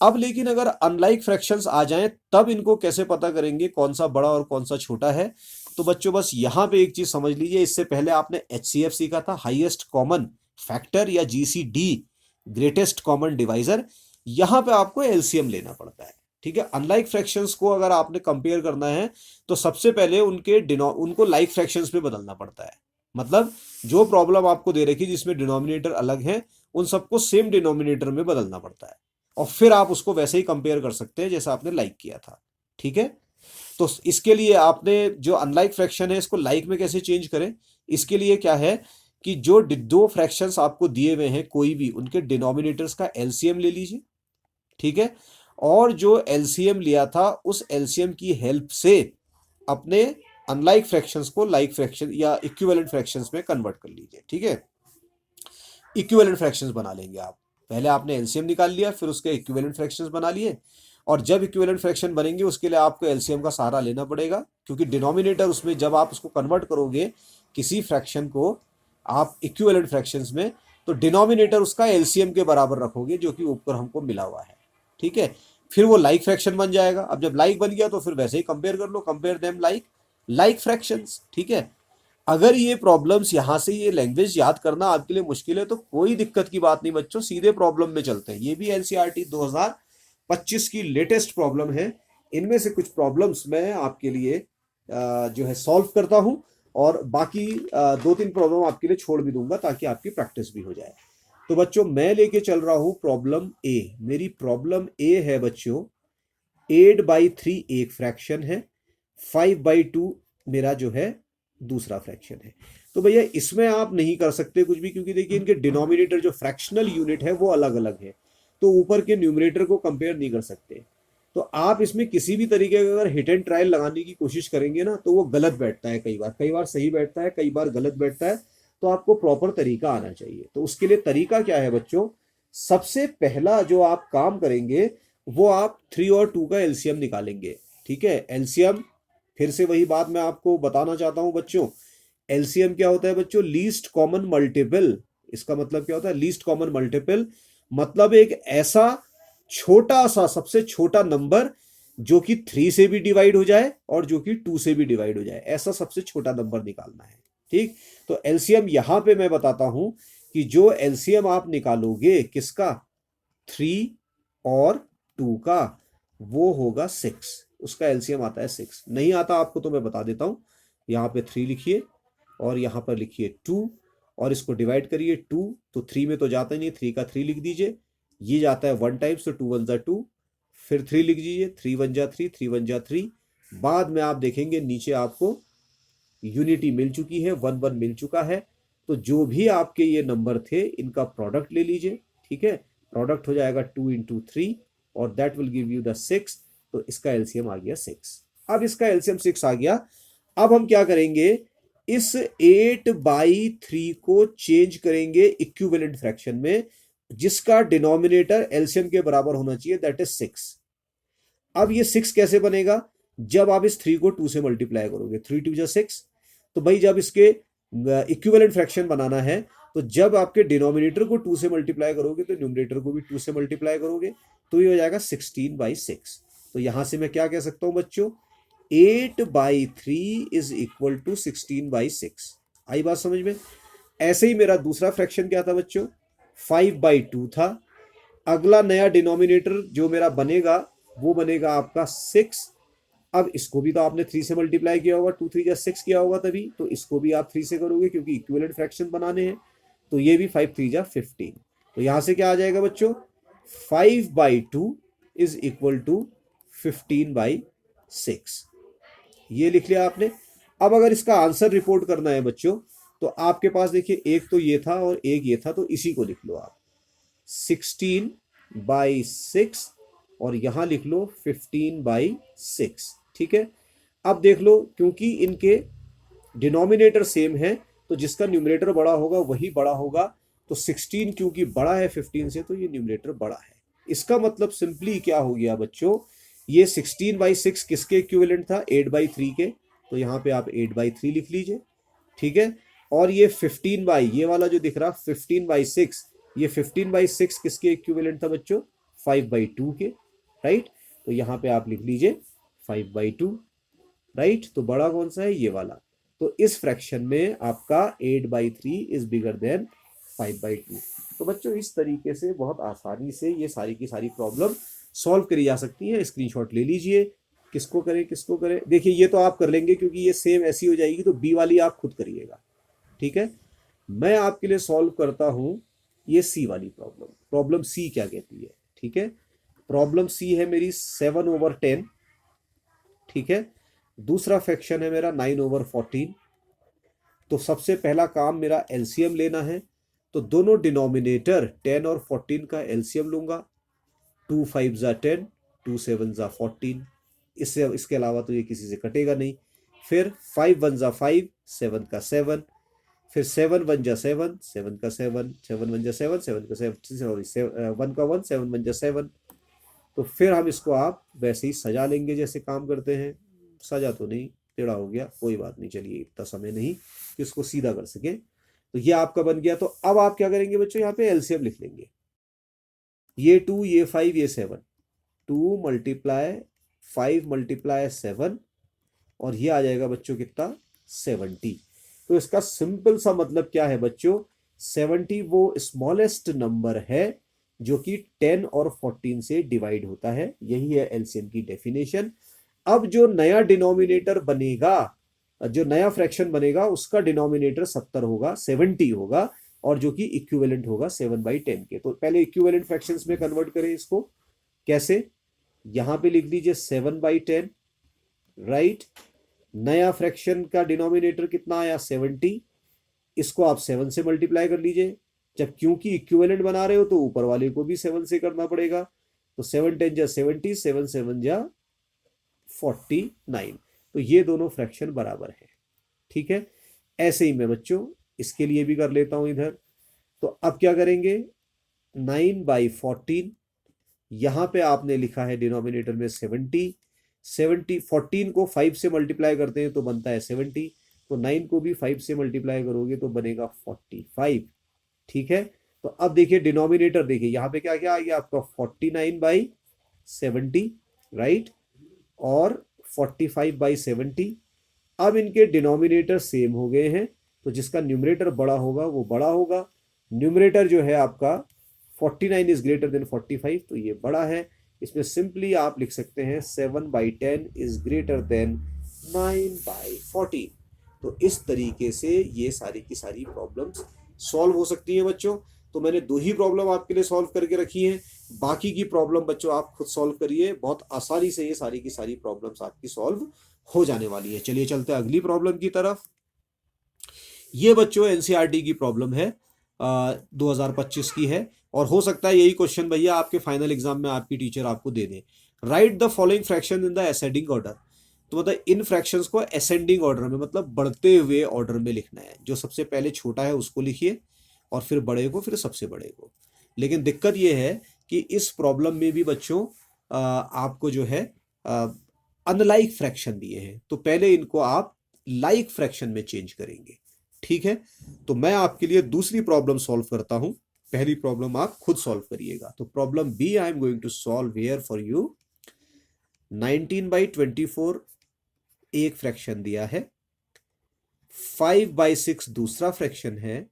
अब लेकिन अगर अनलाइक फ्रैक्शंस आ जाएं तब इनको कैसे पता करेंगे कौन सा बड़ा और कौन सा छोटा है। तो बच्चों बस यहां पे एक चीज समझ लीजिए, इससे पहले आपने एचसीएफ सीखा था, हाईएस्ट कॉमन फैक्टर, या जीसीडी, ग्रेटेस्ट कॉमन डिवाइजर। यहां पे आपको एलसीएम लेना पड़ता है, ठीक है। अनलाइक फ्रैक्शंस को अगर आपने कंपेयर करना है तो सबसे पहले उनको लाइक फ्रैक्शंस में बदलना पड़ता है। मतलब जो प्रॉब्लम आपको दे रखी जिसमें डिनोमिनेटर अलग है, उन सबको सेम डिनोमिनेटर में बदलना पड़ता है, और फिर आप उसको वैसे ही कंपेयर कर सकते हैं जैसा आपने लाइक किया था, ठीक है। तो इसके लिए आपने जो अनलाइक फ्रैक्शन है इसको लाइक में कैसे चेंज करें, इसके लिए क्या है कि जो दो फ्रैक्शंस आपको दिए हुए हैं कोई भी, उनके डिनोमिनेटर्स का एलसीएम ले लीजिए, ठीक है, और जो एलसीएम लिया था उस एलसीएम की हेल्प से अपने अनलाइक फ्रैक्शंस को लाइक फ्रैक्शन या इक्विवेलेंट फ्रैक्शंस में कन्वर्ट कर लीजिए, ठीक है। इक्विवेलेंट फ्रैक्शंस बना लेंगे आप। पहले आपने एलसीएम निकाल लिया, फिर उसके इक्विवेलेंट फ्रैक्शंस बना लिए, और जब इक्विवेलेंट फ्रैक्शन बनेंगे उसके लिए आपको एलसीएम का सहारा लेना पड़ेगा, क्योंकि डिनोमिनेटर उसमें जब आप उसको कन्वर्ट करोगे किसी फ्रैक्शन को आप इक्विवेलेंट फ्रैक्शंस में, तो डिनोमिनेटर उसका एलसीएम के बराबर रखोगे जो कि ऊपर हमको मिला हुआ है, ठीक है। फिर वो लाइक फ्रैक्शन बन जाएगा। अब जब लाइक बन गया तो फिर वैसे ही कंपेयर कर लो, कंपेयर देम लाइक फ्रैक्शंस, ठीक है। अगर ये प्रॉब्लम्स यहां से ये लैंग्वेज याद करना आपके लिए मुश्किल है तो कोई दिक्कत की बात नहीं बच्चों, सीधे प्रॉब्लम में चलते हैं। ये भी एनसीईआरटी 2025 की लेटेस्ट प्रॉब्लम है। इनमें से कुछ प्रॉब्लम्स मैं आपके लिए जो है सॉल्व करता हूं, और बाकी 2-3 प्रॉब्लम आपके लिए छोड़ भी दूंगा ताकि आपकी प्रैक्टिस भी हो जाए। तो बच्चों मैं लेके चल रहा हूं प्रॉब्लम ए। मेरी प्रॉब्लम ए है बच्चों 8/3 एक फ्रैक्शन है, 5/2 मेरा जो है दूसरा फ्रैक्शन है। तो भैया इसमें आप नहीं कर सकते कुछ भी, क्योंकि देखिए इनके डिनोमिनेटर जो फ्रैक्शनल यूनिट है वो अलग अलग है, तो ऊपर के न्यूमरेटर को कंपेयर नहीं कर सकते। तो आप इसमें किसी भी तरीके का अगर हिट एंड ट्रायल लगाने की कोशिश करेंगे ना तो वो गलत बैठता है, कई बार सही बैठता है, कई बार गलत बैठता है। तो आपको प्रॉपर तरीका आना चाहिए। तो उसके लिए तरीका क्या है बच्चों, सबसे पहला जो आप काम करेंगे वो आप 3 और 2 का एलसीएम निकालेंगे। ठीक है, एलसीएम फिर से वही बात मैं आपको बताना चाहता हूं बच्चों। एलसीएम क्या होता है बच्चों, लीस्ट कॉमन मल्टीपल। इसका मतलब क्या होता है, लीस्ट कॉमन मल्टीपल, मतलब एक ऐसा छोटा सा सबसे छोटा नंबर जो कि 3 से भी डिवाइड हो जाए और जो कि 2 से भी डिवाइड हो जाए, ऐसा सबसे छोटा नंबर निकालना है। ठीक, तो एलसीएम यहां पे मैं बताता हूं कि जो एलसीएम आप निकालोगे किसका, 3 और 2 का, वो होगा 6। उसका एलसीएम आता है 6। नहीं आता आपको तो मैं बता देता हूं, यहां पे 3 लिखिए और यहां पर लिखिए 2 और इसको डिवाइड करिए 2, तो 3 में तो जाता ही नहीं, 3 का 3 लिख दीजिए। ये जाता है 1 टाइम्स, तो 2 1 जा 2, फिर 3 लिख दीजिए, 3 1 जा 3, 3 1 जा 3। बाद में आप देखेंगे नीचे आपको यूनिटी मिल चुकी है, 1 1 मिल चुका है। तो जो भी आपके ये नंबर थे इनका प्रोडक्ट ले लीजिए। ठीक है, प्रोडक्ट हो जाएगा 2 इंटू 3 और that will give you the 6। तो इसका एलसीएम आ गया 6। अब इसका एलसीएम 6 आ गया। अब हम क्या करेंगे, इस 8/3 को चेंज करेंगे इक्विवेलेंट फ्रैक्शन में, जिसका डिनोमिनेटर एलसीएम के बराबर होना चाहिए, दैट इज 6। अब ये 6 कैसे बनेगा, जब आप इस 3 को 2 से मल्टीप्लाई करोगे, 3 2 जा 6। तो भाई जब इसके इक्विवेलेंट फ्रैक्शन बनाना है तो जब आपके डिनोमिनेटर को 2 से मल्टीप्लाई करोगे तो न्यूमरेटर को भी 2 से मल्टीप्लाई करोगे, तो ये हो जाएगा 16/6। तो यहां से मैं क्या कह सकता हूं बच्चों, 8/3 इज इक्वल टू 16/6। आई बात समझ में। ऐसे ही मेरा दूसरा फ्रैक्शन क्या था बच्चों, 5/2 था। अगला नया डिनोमिनेटर जो मेरा बनेगा वो बनेगा आपका 6। अब इसको भी तो आपने 3 से मल्टीप्लाई किया होगा, 2 3 जा 6 किया होगा तभी, तो इसको भी आप 3 से करोगे क्योंकि इक्विवेलेंट फ्रैक्शन बनाने हैं। तो ये भी 5 3 जा 15। तो यहां से क्या आ जाएगा बच्चों, 5/2 इज इक्वल टू 15/6। ये लिख लिया आपने। अब अगर इसका आंसर रिपोर्ट करना है बच्चों, तो आपके पास देखिए एक तो ये था और एक ये था, तो इसी को लिख लो आप 16/6 और यहां लिख लो 15/6। ठीक है, अब देख लो क्योंकि इनके डिनोमिनेटर सेम है तो जिसका न्यूमरेटर बड़ा होगा वही बड़ा होगा। तो 16 क्योंकि बड़ा है 15 से तो ये न्यूमरेटर बड़ा है। इसका मतलब सिंपली क्या हो गया बच्चों, ये 16/6 किसके इक्विवेलेंट था, 8/3 के। तो यहां पे आप 8/3 लिख लीजिए। ठीक है, और ये 15 ये वाला जो दिख रहा 15/6, ये 15/6 किसके इक्विवेलेंट था बच्चों, 5/2 के। राइट, तो यहां पे आप लिख लीजिए 5/2। राइट, तो बड़ा कौन सा है, ये वाला। तो इस फ्रैक्शन में आपका 8/3 इज बिगर देन 5/2। तो बच्चों इस तरीके से बहुत आसानी से ये सारी की सारी प्रॉब्लम सॉल्व करी जा सकती है। स्क्रीनशॉट ले लीजिए, किसको करें किसको करें। देखिए ये तो आप कर लेंगे क्योंकि ये सेम ऐसी हो जाएगी, तो बी वाली आप खुद करिएगा। ठीक है, मैं आपके लिए सॉल्व करता हूं ये सी वाली प्रॉब्लम। प्रॉब्लम सी क्या कहती है, ठीक है, प्रॉब्लम सी है मेरी 7/10। ठीक है, दूसरा फ्रैक्शन है मेरा 9/14। तो सबसे पहला काम मेरा एलसीएम लेना है। तो दोनों डिनोमिनेटर 10 और 14 का एलसीएम लूंगा। 2 5 जा 10, 2 7 जा 14। इससे इसके अलावा तो ये किसी से कटेगा नहीं। फिर 5 1 जा 5, 7 का 7, फिर 7 1 जा 7, 7 का 7, 7 1 जा 7, 7 का 7, सॉरी 1 का 1, 7 1 जा 7। तो फिर हम इसको आप वैसे ही सजा लेंगे जैसे काम करते हैं। सजा तो नहीं, टेढ़ा हो गया, कोई बात नहीं, चलिए इतना समय नहीं कि उसको सीधा कर सके। तो ये आपका बन गया। तो अब आप क्या करेंगे बच्चों, यहाँ पे एलसीएम लिख लेंगे। ये 2, ये 5, ये 7, 2 × 5 × 7 और ये आ जाएगा बच्चों कितना, 70। तो इसका सिंपल सा मतलब क्या है बच्चों, 70 वो स्मॉलेस्ट नंबर है जो कि 10 और 14 से डिवाइड होता है। यही है एलसीएम की डेफिनेशन। अब जो नया डिनोमिनेटर बनेगा, जो नया फ्रैक्शन बनेगा उसका डिनोमिनेटर 70 होगा, 70 होगा, और जो कि इक्विवेलेंट होगा 7/10 के। तो पहले इक्विवेलेंट फ्रैक्शंस में कन्वर्ट करें इसको। कैसे, यहां पे लिख लीजिए 7/10। राइट, नया फ्रैक्शन का डिनोमिनेटर कितना आया, 70। इसको आप 7 से मल्टीप्लाई कर लीजिए। जब क्योंकि इक्विवेलेंट बना रहे हो तो ऊपर वाले को भी 7 से करना पड़ेगा। तो 7 10 जा 70, 7 7 जा 49। तो ये दोनों फ्रैक्शन बराबर है। ठीक है, ऐसे ही मैं बच्चों इसके लिए भी कर लेता हूं इधर। तो अब क्या करेंगे, 9/14, यहां पे आपने लिखा है डिनोमिनेटर में 70, 14 को 5 से मल्टीप्लाई करते हैं तो बनता है 70, तो 9 को भी 5 से मल्टीप्लाई करोगे तो बनेगा 45। ठीक है, तो अब देखिए डिनोमिनेटर, देखिए यहाँ पे क्या क्या आ गया आपका 49/70, राइट, और 45/70। अब इनके डिनोमिनेटर सेम हो गए हैं, तो जिसका न्यूमरेटर बड़ा होगा वो बड़ा होगा। न्यूमरेटर जो है आपका 49 इज ग्रेटर देन 45, तो ये बड़ा है। इसमें सिंपली आप लिख सकते हैं 7/10 इज ग्रेटर देन 9/14। तो इस तरीके से ये सारी की सारी प्रॉब्लम्स सॉल्व हो सकती हैं बच्चों। तो मैंने 2 ही प्रॉब्लम आपके लिए सॉल्व करके रखी हैं, बाकी की प्रॉब्लम बच्चों आप खुद सॉल्व करिए, बहुत आसानी से ये सारी की सारी प्रॉब्लम्स आपकी सॉल्व हो जाने वाली है। चलिए चलते हैं अगली प्रॉब्लम की तरफ। ये बच्चों एनसीईआरटी की प्रॉब्लम है, 2025 की है, और हो सकता है यही क्वेश्चन भैया आपके फाइनल एग्जाम में आपकी टीचर आपको दे दे। Write the following fraction in the ascending order. तो मतलब इन फ्रैक्शंस को असेंडिंग ऑर्डर में, मतलब बढ़ते हुए ऑर्डर में लिखना है। जो सबसे पहले छोटा है उसको लिखिए, और फिर बड़े को, फिर सबसे बड़े को। लेकिन दिक्कत यह है कि इस प्रॉब्लम में भी बच्चों आपको जो है अनलाइक फ्रैक्शन दिए हैं, तो पहले इनको आप लाइक फ्रैक्शन में चेंज करेंगे। ठीक है, तो मैं आपके लिए दूसरी प्रॉब्लम सॉल्व करता हूं, पहली प्रॉब्लम आप खुद सॉल्व करिएगा। तो problem B I am going to solve here for you. 19/24 एक फ्रैक्शन दिया है, 5/6 दूसरा फ्रैक्शन है,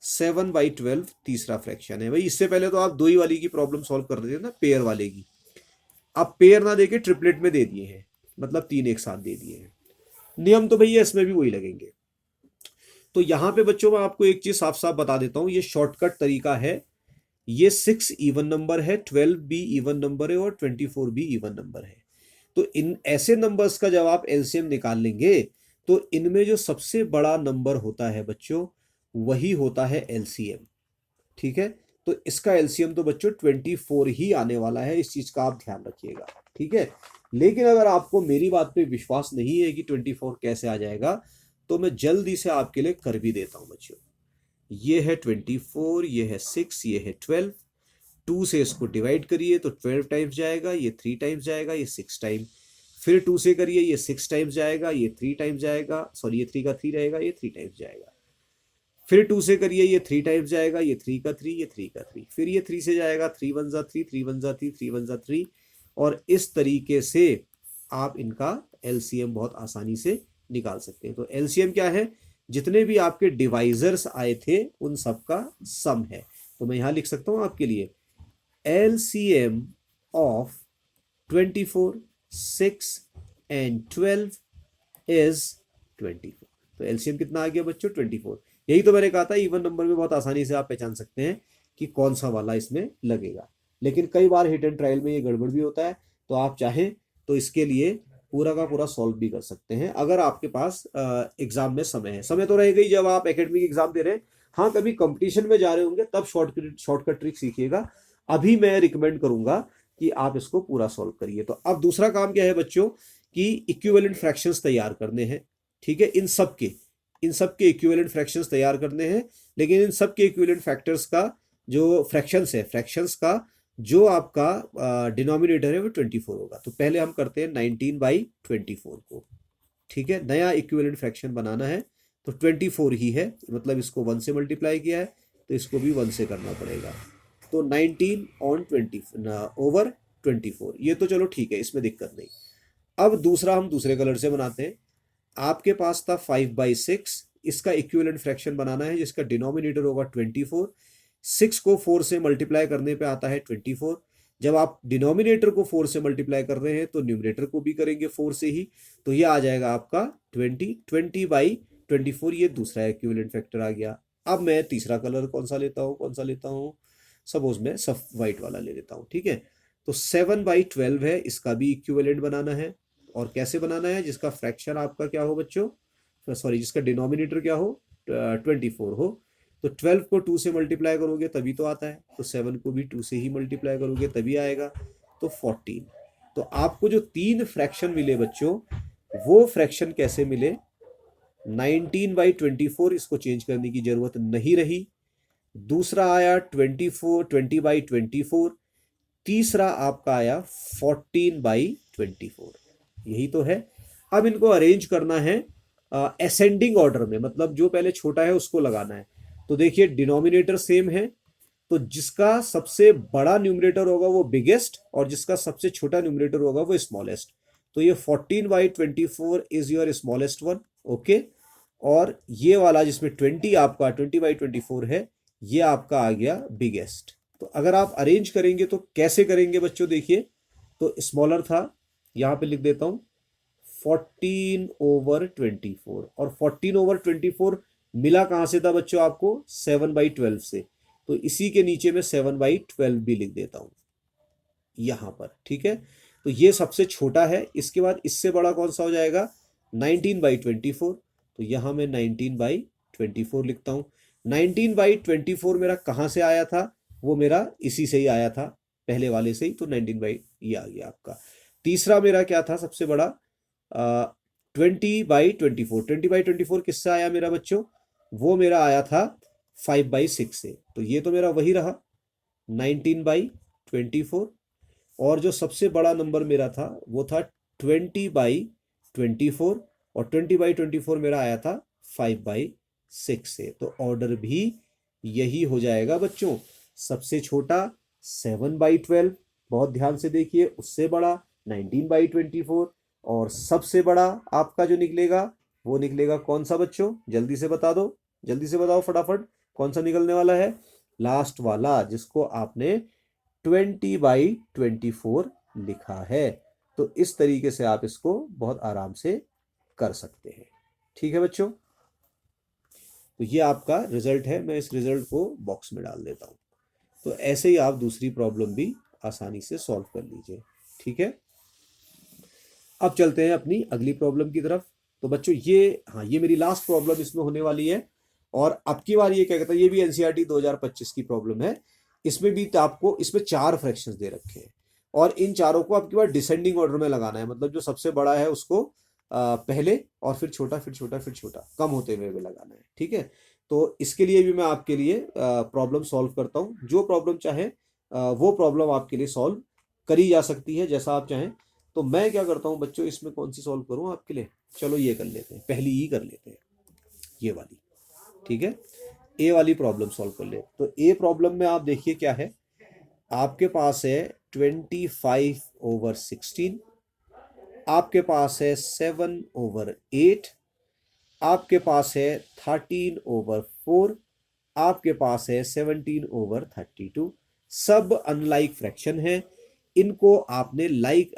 7/12 तीसरा फ्रैक्शन है। भाई इससे पहले तो आप 2 ही वाली की प्रॉब्लम सॉल्व कर रहे थे ना, पेयर वाले की। अब पेयर ना देके ट्रिपलेट में दे दिए हैं, मतलब 3 एक साथ दे दिए हैं। नियम तो भैया इसमें भी वही लगेंगे। तो यहां पे बच्चों मैं आपको एक चीज साफ साफ बता देता हूं, ये शॉर्टकट तरीका है। ये 6 इवन नंबर है, 12 भी इवन नंबर है, और 24 भी इवन नंबर है। तो इन ऐसे नंबर्स का जब आप एलसीएम निकाल लेंगे, तो इनमें जो सबसे बड़ा नंबर होता है बच्चों, वही होता है एलसीएम। ठीक है, तो इसका एलसीएम तो बच्चों 24 ही आने वाला है, इस चीज का आप ध्यान रखिएगा। ठीक है, लेकिन अगर आपको मेरी बात पे विश्वास नहीं है कि 24 कैसे आ जाएगा, तो मैं जल्दी से आपके लिए कर भी देता हूं बच्चों। ये है 24, ये है 6, ये है 12। 2 से इसको डिवाइड करिए तो 12 टाइम्स जाएगा, ये 3 टाइम्स जाएगा, ये 6 टाइम। फिर 2 से करिए, ये 6 टाइम्स जाएगा, ये 3 टाइम्स जाएगा, सॉरी ये 3 का 3 रहेगा, ये 3 टाइम्स जाएगा। फिर 2 से करिए, ये 3 टाइम्स जाएगा, ये 3 का 3, ये 3 का 3। फिर ये 3 से जाएगा, 3 1 जा 3, 3 1 जा 3, 3 1 जा 3। और इस तरीके से आप इनका एलसीएम बहुत आसानी से निकाल सकते हैं। तो एलसीएम क्या है, जितने भी आपके डिवाइजर्स आए थे उन सब का सम है। तो मैं यहां लिख सकता हूं आपके लिए LCM of 24, 6 and 12 is 24। तो LCM कितना आ गया बच्चों, 24। यही तो मैंने कहा था, इवन नंबर में बहुत आसानी से आप पहचान सकते हैं कि कौन सा वाला इसमें लगेगा। लेकिन कई बार हिट एंड ट्रायल में ये गड़बड़ भी होता है, तो आप चाहें तो इसके लिए पूरा का पूरा सॉल्व भी कर सकते हैं, अगर आपके पास एग्जाम में समय है। समय तो रहेगा ही जब आप एकेडमिक एग्जाम दे रहे हैं। हाँ, कभी कंपटीशन में जा रहे होंगे तब शॉर्टकट ट्रिक सीखिएगा। अभी मैं रिकमेंड करूंगा कि आप इसको पूरा सॉल्व करिए। तो अब दूसरा काम क्या है बच्चों, कि इक्विवेलेंट फ्रैक्शंस तैयार करने हैं। ठीक है, इन सब के इक्विवेलेंट फ्रैक्शंस तैयार करने हैं। लेकिन इन सब के इक्विवेलेंट फैक्टर्स का जो फ्रैक्शंस का जो आपका डिनोमिनेटर है वो 24 होगा। तो पहले हम करते हैं 19/24 को। ठीक है, नया इक्विवेलेंट फ्रैक्शन बनाना है, तो 24 ही है, मतलब इसको 1 से मल्टीप्लाई किया है, तो इसको भी 1 से करना पड़ेगा। तो 19/20 ये तो चलो ठीक है, इसमें दिक्कत नहीं। अब दूसरा हम दूसरे कलर से बनाते हैं। आपके पास था 5/6, इसका इक्विवेलेंट फ्रैक्शन बनाना है जिसका डिनोमिनेटर होगा 24। 6 को 4 से मल्टीप्लाई करने पे आता है 24। जब आप डिनोमिनेटर को 4 से मल्टीप्लाई कर रहे हैं तो न्यूमरेटर को भी करेंगे 4 से ही, तो ये आ जाएगा आपका 20/24। ये दूसरा इक्विवेलेंट फैक्टर आ गया। अब मैं तीसरा कलर कौन सा लेता हूँ, सपोज मैं सब व्हाइट वाला ले लेता हूँ। ठीक है, तो 7/12 है, इसका भी इक्विवेलेंट बनाना है। और कैसे बनाना है, जिसका फ्रैक्शन आपका क्या हो बच्चों, सॉरी जिसका डिनोमिनेटर क्या हो 24 हो। तो तो 12 को 2 से मल्टीप्लाई करोगे तभी तो आता है, तो 7 को भी 2 से ही मल्टीप्लाई करोगे तभी आएगा, तो 14। तो आपको जो 3 फ्रैक्शन मिले बच्चों, वो फ्रैक्शन कैसे मिले? 19/24, इसको चेंज करने की जरूरत नहीं रही। दूसरा आया 20/24। तीसरा आपका आया 14/24। यही तो है। अब इनको अरेंज करना है असेंडिंग ऑर्डर में, मतलब जो पहले छोटा है उसको लगाना है। तो देखिए डिनोमिनेटर सेम है, तो जिसका सबसे बड़ा न्यूमरेटर होगा वो बिगेस्ट, और जिसका सबसे छोटा न्यूमरेटर होगा वो स्मॉलेस्ट। तो ये 14/24 is your smallest one, okay. और ये वाला जिसमें 20/24 है, ये आपका आ गया बिगेस्ट। तो अगर आप अरेंज करेंगे तो कैसे करेंगे बच्चों? देखिए, तो स्मॉलर था, यहां पे लिख देता हूं 14/24, और 14/24 मिला कहां से था बच्चों आपको? 7/12 से। तो इसी के नीचे में 7/12 भी लिख देता हूं यहां पर, ठीक है। तो ये सबसे छोटा है। इसके बाद इससे बड़ा कौन सा हो जाएगा? 19/24। तो यहां मैं 19/24 लिखता हूं। 19/24 मेरा कहां से आया था? वो मेरा इसी से ही आया था, पहले वाले से ही। तो 19 बाई ये आ गया आपका। तीसरा मेरा क्या था सबसे बड़ा? 20/24। 20/24 किससे आया मेरा बच्चों? वो मेरा आया था 5/6 से। तो ये तो मेरा वही रहा 19/24। और जो सबसे बड़ा नंबर मेरा था वो था 20/24, और 20/24 मेरा आया था 5/6 से। तो ऑर्डर भी यही हो जाएगा बच्चों। सबसे छोटा 7/12, बहुत ध्यान से देखिए, उससे बड़ा 19/24, और सबसे बड़ा आपका जो निकलेगा वो निकलेगा कौन सा बच्चों? जल्दी से बता दो, जल्दी से बताओ फटाफट, कौन सा निकलने वाला है? लास्ट वाला, जिसको आपने 20/24 लिखा है। तो इस तरीके से आप इसको बहुत आराम से कर सकते हैं, ठीक है बच्चों। तो ये आपका रिजल्ट है, मैं इस रिजल्ट को बॉक्स में डाल देता हूं। तो ऐसे ही आप दूसरी प्रॉब्लम भी आसानी से सॉल्व कर लीजिए, ठीक है। अब चलते हैं अपनी अगली प्रॉब्लम की तरफ। तो बच्चों ये, हाँ, ये मेरी लास्ट प्रॉब्लम इसमें होने वाली है। और अब की बार ये क्या कहता है, ये भी एनसीईआरटी 2025 की प्रॉब्लम है। इसमें भी तो आपको, इसमें 4 फ्रैक्शंस दे रखे हैं, और इन चारों को आपकी बार डिसेंडिंग ऑर्डर में लगाना है। मतलब जो सबसे बड़ा है उसको पहले, और फिर छोटा, फिर छोटा, फिर छोटा, कम होते हुए भी लगाना है, ठीक है। तो इसके लिए भी मैं आपके लिए प्रॉब्लम सॉल्व करता हूँ। जो प्रॉब्लम चाहे वो प्रॉब्लम आपके लिए सॉल्व करी जा सकती है, जैसा आप चाहें। तो मैं क्या करता हूं बच्चों, इसमें कौन सी सॉल्व करूं आपके लिए? चलो ये कर लेते हैं, पहली ही कर लेते हैं, ये वाली, ठीक है। ए वाली प्रॉब्लम सॉल्व कर ले। तो ए प्रॉब्लम में आप देखिए क्या है। आपके पास है 25/16, आपके पास है 7/8, आपके पास है 13/4, आपके पास है 17/32। सब अनलाइक फ्रैक्शन है। इनको आपने लाइक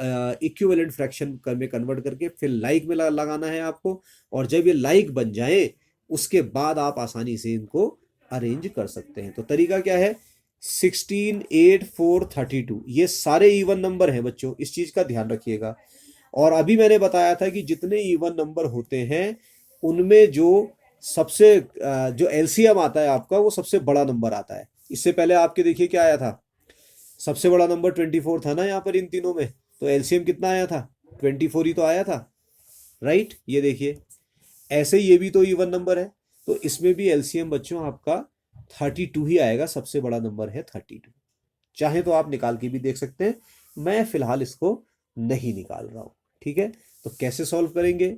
इक्विवेलेंट फ्रैक्शन में कन्वर्ट करके फिर लाइक में लगाना है आपको। और जब ये लाइक बन जाए उसके बाद आप आसानी से इनको अरेंज कर सकते हैं। तो तरीका क्या है? 16, 8, 4, 32, ये सारे इवन नंबर हैं बच्चों, इस चीज का ध्यान रखिएगा। और अभी मैंने बताया था कि जितने इवन नंबर होते हैं उनमें जो सबसे जो एलसीएम आता है आपका, वो सबसे बड़ा नंबर आता है। इससे पहले आपके देखिए क्या आया था, सबसे बड़ा नंबर 24 था ना यहाँ पर इन तीनों में। तो एलसीएम कितना आया था? 24 ही तो आया था, राइट। ये देखिए, ऐसे ही ये भी तो इवन नंबर है। तो इसमें भी एलसीएम बच्चों आपका 32 ही आएगा, सबसे बड़ा नंबर है 32। चाहे तो आप निकाल के भी देख सकते हैं, मैं फिलहाल इसको नहीं निकाल रहा हूं, ठीक है। तो कैसे सॉल्व करेंगे?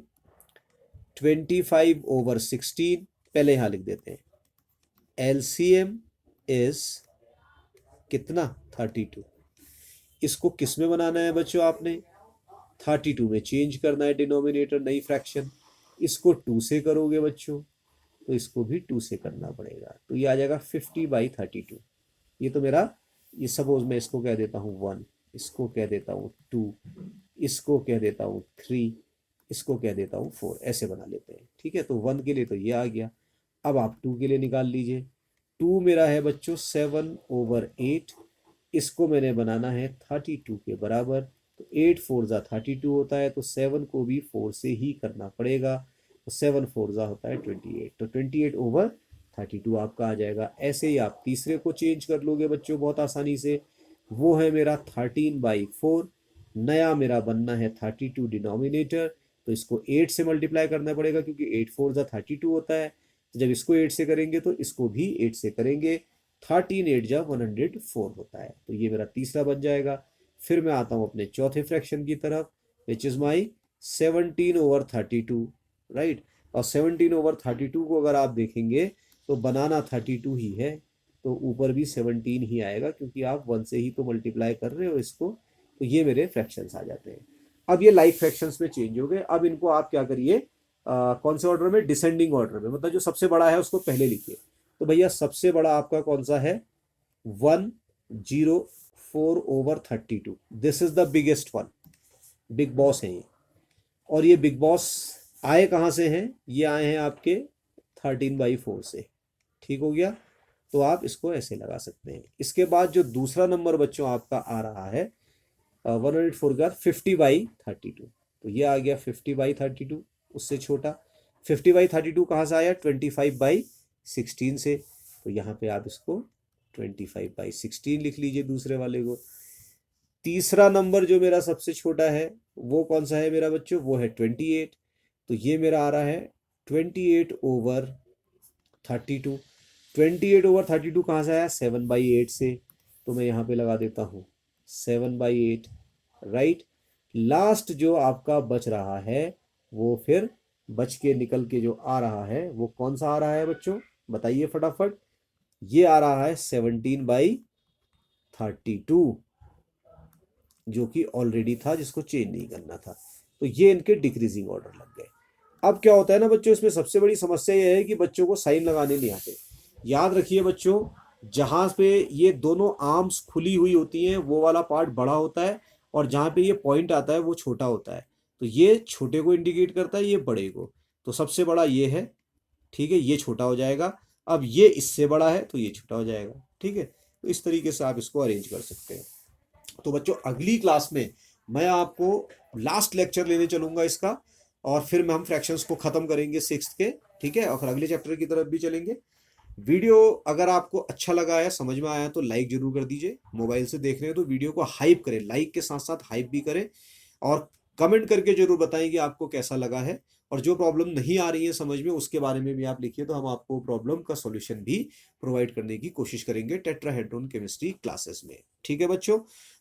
25/16, पहले यहां लिख देते हैं एलसीएम इज कितना? 32। इसको किस में बनाना है बच्चों? आपने 32 में चेंज करना है डिनोमिनेटर, नई फ्रैक्शन। इसको 2 से करोगे बच्चों, तो इसको भी 2 से करना पड़ेगा। तो ये आ जाएगा 50/32। ये तो मेरा, ये सपोज मैं इसको कह देता हूँ 1, इसको कह देता हूँ 2, इसको कह देता हूँ 3, इसको कह देता हूँ 4, ऐसे बना लेते हैं, ठीक है। तो 1 के लिए तो ये आ गया। अब आप 2 के लिए निकाल लीजिए। 2 मेरा है बच्चों 7/8, इसको मैंने बनाना है 32 के बराबर। तो 8 4 जा 32 होता है, तो 7 को भी 4 से ही करना पड़ेगा। तो 7 4 जा होता है 28। तो 28/32 32 आपका आ जाएगा। ऐसे ही आप तीसरे को चेंज कर लोगे बच्चों बहुत आसानी से। वो है मेरा 13/4। नया मेरा बनना है 32 डिनोमिनेटर, तो इसको 8 से मल्टीप्लाई करना पड़ेगा क्योंकि 8 4 32 होता है। तो जब इसको 8 से करेंगे तो इसको भी 8 से करेंगे। 13 8 104 होता है, तो ये मेरा तीसरा बन जाएगा। फिर मैं आता हूँ अपने चौथे फ्रैक्शन की तरफ, विच इज माई 17/32, राइट। और 17/32 को अगर आप देखेंगे तो बनाना 32 ही है, तो ऊपर भी 17 ही आएगा क्योंकि आप 1 से ही तो मल्टीप्लाई कर रहे हो इसको। तो ये मेरे फ्रैक्शंस आ जाते हैं। अब ये लाइक फ्रैक्शंस में चेंज हो गए। अब इनको आप क्या करिए, कौन से ऑर्डर में, डिसेंडिंग ऑर्डर में, मतलब जो सबसे बड़ा है उसको पहले लिखिए। तो भैया सबसे बड़ा आपका कौन सा है, 104/32। This is the biggest one, big boss है ये। और ये बिग बॉस आए कहाँ से हैं, ये आए हैं आपके 13/4 से। ठीक हो गया, तो आप इसको ऐसे लगा सकते हैं। इसके बाद जो दूसरा नंबर बच्चों आपका आ रहा है 104 का 50/32, तो ये आ गया 50/32, उससे छोटा। 50/32 कहाँ से आया, 25/16 से। तो यहाँ पे आप इसको 25/16 लिख लीजिए दूसरे वाले को। तीसरा नंबर जो मेरा सबसे छोटा है वो कौन सा है मेरा बच्चों, वो है 28। तो ये मेरा आ रहा है 28/32। 28/32 कहाँ से आया, 7/8 से। तो मैं यहाँ पे लगा देता हूँ 7/8, राइट। लास्ट जो आपका बच रहा है वो फिर बच के निकल के जो आ रहा है वो कौन सा आ रहा है बच्चों, बताइए फटाफट। ये आ रहा है 17/32, जो कि ऑलरेडी था, जिसको चेंज नहीं करना था। तो ये इनके डिक्रीजिंग ऑर्डर लग गए। अब क्या होता है ना बच्चों, इसमें सबसे बड़ी समस्या यह है कि बच्चों को साइन लगाने नहीं आते। याद रखिए बच्चों, जहां पे ये दोनों आर्म्स खुली हुई होती हैं वो वाला पार्ट बड़ा होता है, और जहां पे ये पॉइंट आता है वो छोटा होता है। तो ये छोटे को इंडिकेट करता है, ये बड़े को। तो सबसे बड़ा ये है, ठीक है, ये छोटा हो जाएगा। अब ये इससे बड़ा है तो ये छोटा हो जाएगा, ठीक है। तो इस तरीके से आप इसको अरेंज कर सकते हैं। तो बच्चों अगली क्लास में मैं आपको लास्ट लेक्चर लेने चलूंगा इसका, और फिर हम फ्रैक्शंस को खत्म करेंगे सिक्स्थ के, ठीक है, और फिर अगले चैप्टर की तरफ भी चलेंगे। वीडियो अगर आपको अच्छा लगा है, समझ में आया, तो लाइक जरूर कर दीजिए। मोबाइल से देख रहे हैं तो वीडियो को हाइप करें, लाइक के साथ साथ हाइप भी करें, और कमेंट करके जरूर बताएं कि आपको कैसा लगा है। और जो प्रॉब्लम नहीं आ रही है समझ में, उसके बारे में भी आप लिखिए, तो हम आपको प्रॉब्लम का सॉल्यूशन भी प्रोवाइड करने की कोशिश करेंगे टेट्राहेड्रॉन केमिस्ट्री क्लासेस में। ठीक है बच्चों,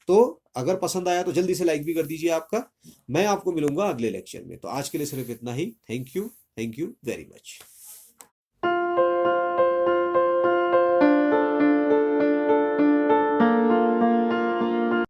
तो अगर पसंद आया तो जल्दी से लाइक भी कर दीजिए आपका। मैं आपको मिलूंगा अगले लेक्चर में। तो आज के लिए सिर्फ इतना ही। Thank you very much.